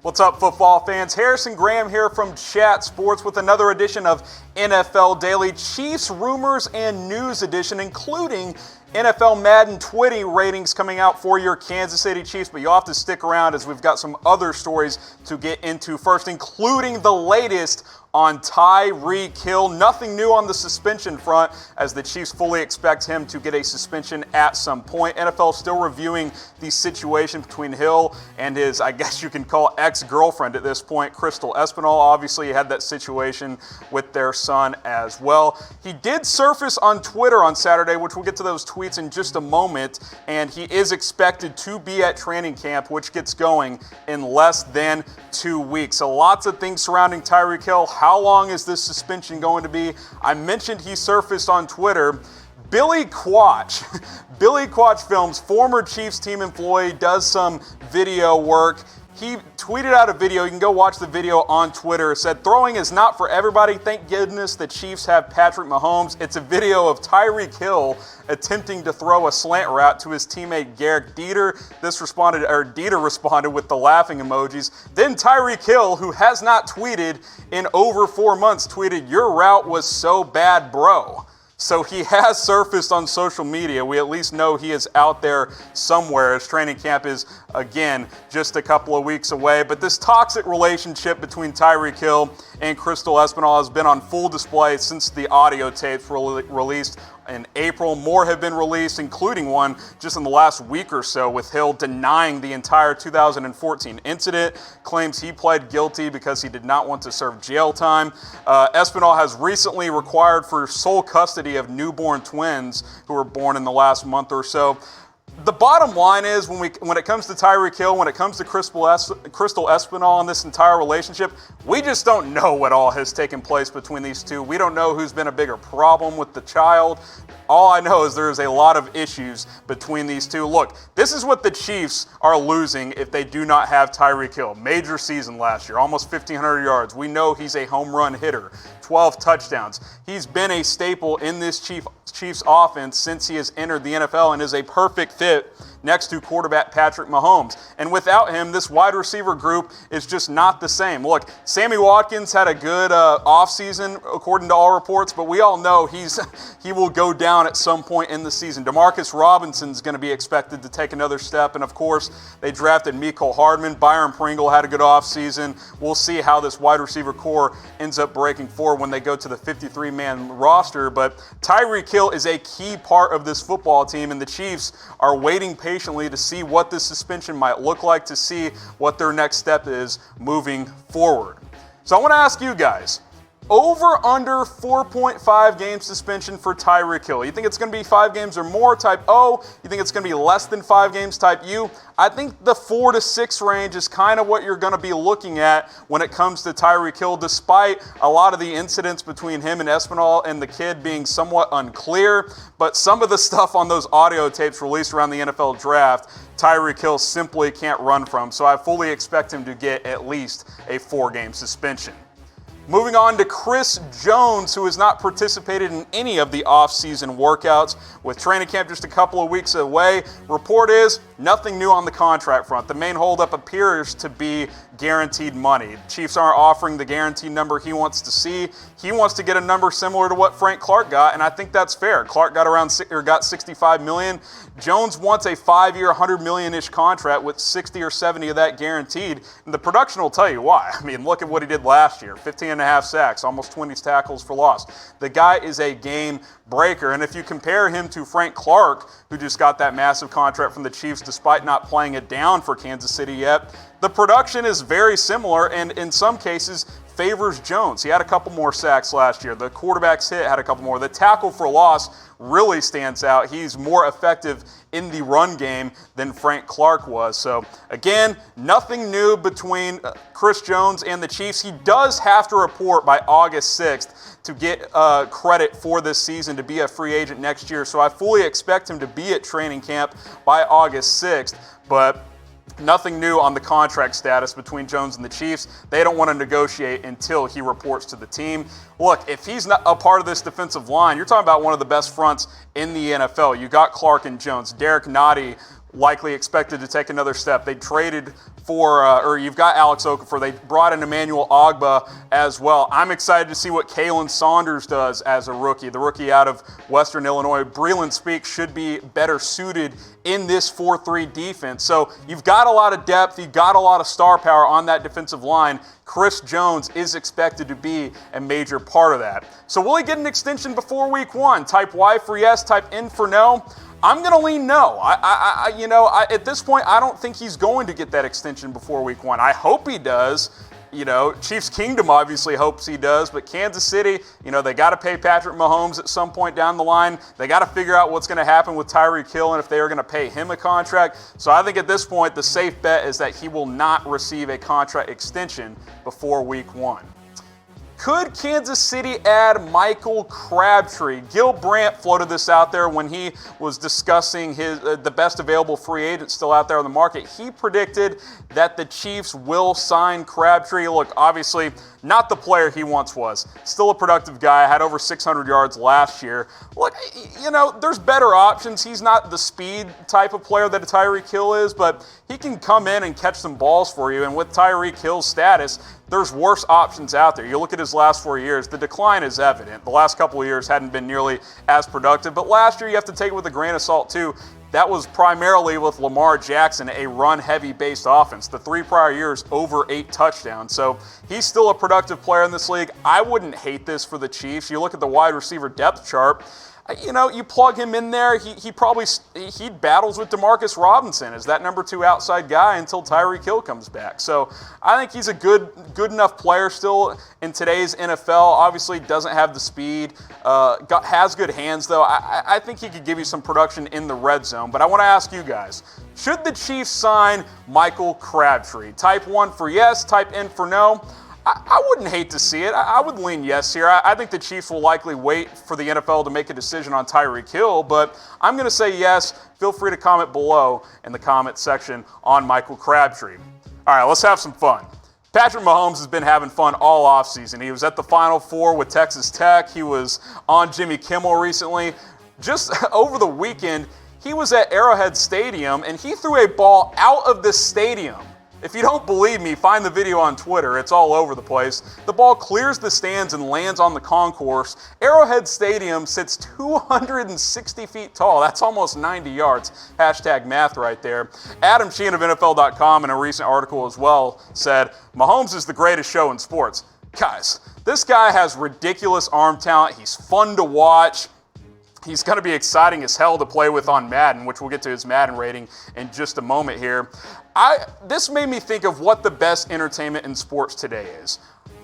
What's up, football fans? Harrison Graham here from Chat Sports with another edition of NFL Daily Chiefs Rumors and News Edition, including NFL Madden 20 ratings coming out for your Kansas City Chiefs, but you'll have to stick around as we've got some other stories to get into first, including the latest on Tyreek Hill. Nothing new on the suspension front, as the Chiefs fully expect him to get a suspension at some point. NFL still reviewing the situation between Hill and his, I guess you can call ex-girlfriend at this point, Crystal Espinal. Obviously, he had that situation with their son as well. He did surface on Twitter on Saturday, which we'll get to those tweets in just a moment, and he is expected to be at training camp, which gets going in less than 2 weeks. So lots of things surrounding Tyreek Hill. How long is this suspension going to be? I mentioned he surfaced on Twitter. Billy Quach Films, former Chiefs team employee, does some video work. He tweeted out a video. You can go watch the video on Twitter. It said, "Throwing is not for everybody. Thank goodness the Chiefs have Patrick Mahomes." It's a video of Tyreek Hill attempting to throw a slant route to his teammate Garrett Dieter. Dieter responded with the laughing emojis. Then Tyreek Hill, who has not tweeted in over 4 months, tweeted, "Your route was so bad, bro." So he has surfaced on social media. We at least know he is out there somewhere, as training camp is, again, just a couple of weeks away. But this toxic relationship between Tyreek Hill and Crystal Espinal has been on full display since the audio tapes were released in April. More have been released, including one just in the last week or so, with Hill denying the entire 2014 incident, claims he pled guilty because he did not want to serve jail time. Espinal has recently required for sole custody of newborn twins who were born in the last month or so. The bottom line is, when it comes to Tyreek Hill, when it comes to Crystal Espinal and this entire relationship, we just don't know what all has taken place between these two. We don't know who's been a bigger problem with the child. All I know is there's a lot of issues between these two. Look, this is what the Chiefs are losing if they do not have Tyreek Hill. Major season last year, almost 1,500 yards. We know he's a home run hitter, 12 touchdowns. He's been a staple in this Chiefs offense since he has entered the NFL and is a perfect fit next to quarterback Patrick Mahomes. And without him, this wide receiver group is just not the same. Look, Sammy Watkins had a good offseason, according to all reports, but we all know he will go down at some point in the season. Demarcus Robinson's going to be expected to take another step, and of course, they drafted Mecole Hardman. Byron Pringle had a good offseason. We'll see how this wide receiver core ends up breaking forward when they go to the 53-man roster, but Tyreek Hill is a key part of this football team, and the Chiefs are waiting patiently to see what this suspension might look like, to see what their next step is moving forward. So I want to ask you guys, over under 4.5 game suspension for Tyreek Hill. You think it's going to be 5 games or more, type O? You think it's going to be less than 5 games, type U? I think the 4 to 6 range is kind of what you're going to be looking at when it comes to Tyreek Hill, despite a lot of the incidents between him and Espinal and the kid being somewhat unclear. But some of the stuff on those audio tapes released around the NFL draft, Tyreek Hill simply can't run from. So I fully expect him to get at least a 4-game suspension. Moving on to Chris Jones, who has not participated in any of the offseason workouts. With training camp just a couple of weeks away, report is nothing new on the contract front. The main holdup appears to be guaranteed money. The Chiefs aren't offering the guaranteed number he wants to see. He wants to get a number similar to what Frank Clark got, and I think that's fair. Clark got got $65 million. Jones wants a 5-year, $100 million-ish contract with 60 or 70 of that guaranteed, and the production will tell you why. I mean, look at what he did last year. 15.5 sacks, almost 20 tackles for loss. The guy is a game breaker, and if you compare him to Frank Clark, who just got that massive contract from the Chiefs despite not playing it down for Kansas City yet, the production is very similar and in some cases favors Jones. He had a couple more sacks last year. The quarterback's hit had a couple more. The tackle for loss really stands out. He's more effective in the run game than Frank Clark was. So again, nothing new between Chris Jones and the Chiefs. He does have to report by August 6th to get credit for this season, to be a free agent next year. So I fully expect him to be at training camp by August 6th, but nothing new on the contract status between Jones and the Chiefs. They don't want to negotiate until he reports to the team. Look, if he's not a part of this defensive line, you're talking about one of the best fronts in the NFL. You got Clark and Jones. Derek Nottie likely expected to take another step. They traded or you've got Alex Okafor. They brought in Emmanuel Ogbah as well. I'm excited to see what Kalen Saunders does as a rookie, the rookie out of Western Illinois. Breland Speaks should be better suited in this 4-3 defense. So you've got a lot of depth. You've got a lot of star power on that defensive line. Chris Jones is expected to be a major part of that. So will he get an extension before week 1? Type Y for yes, type N for no. I'm going to lean no. At this point, I don't think he's going to get that extension before week 1. I hope he does. Chiefs Kingdom obviously hopes he does, but Kansas City, they got to pay Patrick Mahomes at some point down the line. They got to figure out what's going to happen with Tyreek Hill and if they are going to pay him a contract. So I think at this point, the safe bet is that he will not receive a contract extension before week 1. Could Kansas City add Michael Crabtree? Gil Brandt floated this out there when he was discussing the best available free agent still out there on the market. He predicted that the Chiefs will sign Crabtree. Look, obviously not the player he once was. Still a productive guy, had over 600 yards last year. Look, there's better options. He's not the speed type of player that a Tyreek Hill is, but he can come in and catch some balls for you. And with Tyreek Hill's status, there's worse options out there. You look at his last 4 years, the decline is evident. The last couple of years hadn't been nearly as productive, but last year you have to take it with a grain of salt too. That was primarily with Lamar Jackson, a run-heavy based offense. The 3 prior years, over 8 touchdowns. So he's still a productive player in this league. I wouldn't hate this for the Chiefs. You look at the wide receiver depth chart, you plug him in there, he battles with Demarcus Robinson as that number 2 outside guy until Tyreek Hill comes back. So I think he's a good enough player still in today's NFL. Obviously doesn't have the speed, has good hands though. I think he could give you some production in the red zone. But I want to ask you guys, should the Chiefs sign Michael Crabtree? Type 1 for yes, type N for no. I wouldn't hate to see it. I would lean yes here. I think the Chiefs will likely wait for the NFL to make a decision on Tyreek Hill, but I'm going to say yes. Feel free to comment below in the comment section on Michael Crabtree. All right, let's have some fun. Patrick Mahomes has been having fun all offseason. He was at the Final Four with Texas Tech. He was on Jimmy Kimmel recently. Just over the weekend, he was at Arrowhead Stadium, and he threw a ball out of the stadium. If you don't believe me, find the video on Twitter. It's all over the place. The ball clears the stands and lands on the concourse. Arrowhead Stadium sits 260 feet tall. That's almost 90 yards. Hashtag math right there. Adam Sheehan of NFL.com in a recent article as well said, Mahomes is the greatest show in sports. Guys, this guy has ridiculous arm talent. He's fun to watch. He's going to be exciting as hell to play with on Madden, which we'll get to his Madden rating in just a moment here. This made me think of what the best entertainment in sports today is.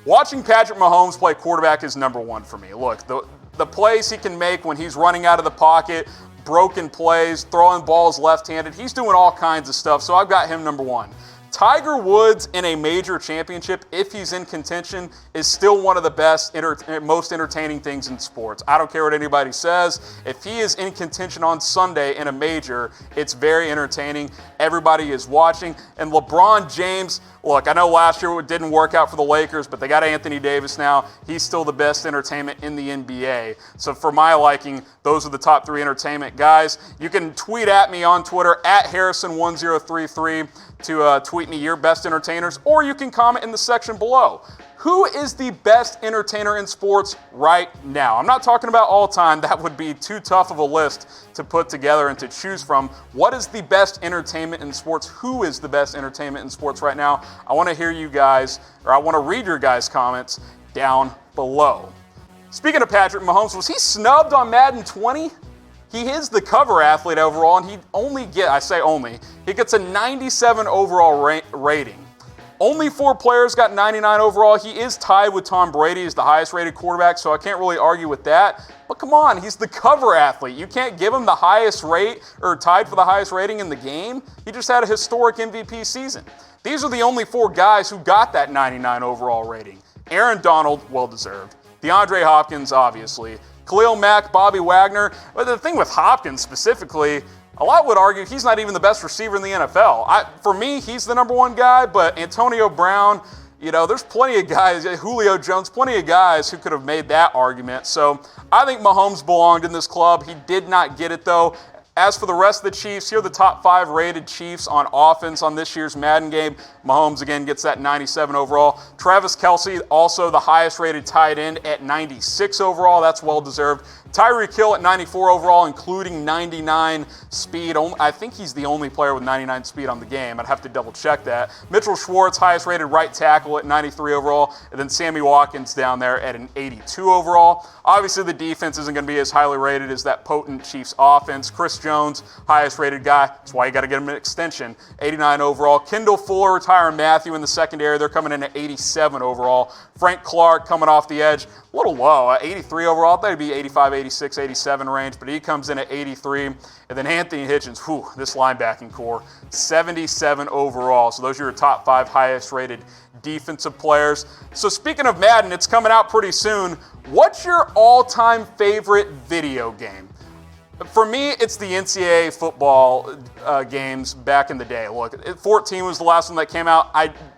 Watching Patrick Mahomes play quarterback is number 1 for me. Look, the plays he can make when he's running out of the pocket, broken plays, throwing balls left-handed, he's doing all kinds of stuff, so I've got him number 1. Tiger Woods in a major championship, if he's in contention, is still one of the best, most entertaining things in sports. I don't care what anybody says. If he is in contention on Sunday in a major, it's very entertaining. Everybody is watching. And LeBron James, look, I know last year it didn't work out for the Lakers, but they got Anthony Davis now. He's still the best entertainment in the NBA. So for my liking, those are the top 3 entertainment guys. You can tweet at me on Twitter, at Harrison1033, to tweet me your best entertainers, or you can comment in the section below. Who is the best entertainer in sports right now? I'm not talking about all time. That would be too tough of a list to put together and to choose from. What is the best entertainment in sports? Who is the best entertainment in sports right now? I want to hear you guys, or I want to read your guys' comments down below. Speaking of Patrick Mahomes, was he snubbed on Madden 20? He is the cover athlete overall, and he gets a 97 overall rating. Only 4 players got 99 overall. He is tied with Tom Brady as the highest rated quarterback, so I can't really argue with that. But come on, he's the cover athlete. You can't give him the highest rate or tied for the highest rating in the game. He just had a historic MVP season. These are the only 4 guys who got that 99 overall rating. Aaron Donald, well-deserved. DeAndre Hopkins, obviously. Khalil Mack, Bobby Wagner. But the thing with Hopkins specifically, a lot would argue he's not even the best receiver in the NFL. For me, he's the number 1 guy, but Antonio Brown, there's plenty of guys, Julio Jones, plenty of guys who could have made that argument. So I think Mahomes belonged in this club. He did not get it, though. As for the rest of the Chiefs, here are the top 5 rated Chiefs on offense on this year's Madden game. Mahomes, again, gets that 97 overall. Travis Kelce, also the highest rated tight end at 96 overall. That's well-deserved. Tyreek Hill at 94 overall, including 99 speed. I think he's the only player with 99 speed on the game. I'd have to double-check that. Mitchell Schwartz, highest-rated right tackle at 93 overall. And then Sammy Watkins down there at an 82 overall. Obviously, the defense isn't going to be as highly rated as that potent Chiefs offense. Chris Jones, highest-rated guy. That's why you got to get him an extension. 89 overall. Kendall Fuller, Tyrann Mathieu in the secondary. They're coming in at 87 overall. Frank Clark coming off the edge. A little low, 83 overall. I thought he'd be 85, 86, 87 range, but he comes in at 83. And then Anthony Hitchens, this linebacking core, 77 overall. So those are your top 5 highest rated defensive players. So speaking of Madden, it's coming out pretty soon. What's your all-time favorite video game? For me, it's the NCAA football games back in the day. Look, 14 was the last one that came out.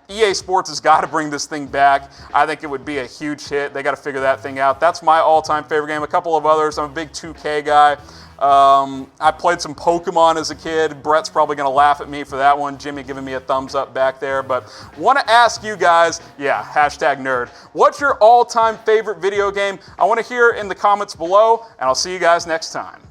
EA Sports has got to bring this thing back. I think it would be a huge hit. They got to figure that thing out. That's my all-time favorite game. A couple of others. I'm a big 2K guy. I played some Pokemon as a kid. Brett's probably going to laugh at me for that one. Jimmy giving me a thumbs up back there. But want to ask you guys, #nerd. What's your all-time favorite video game? I want to hear in the comments below, and I'll see you guys next time.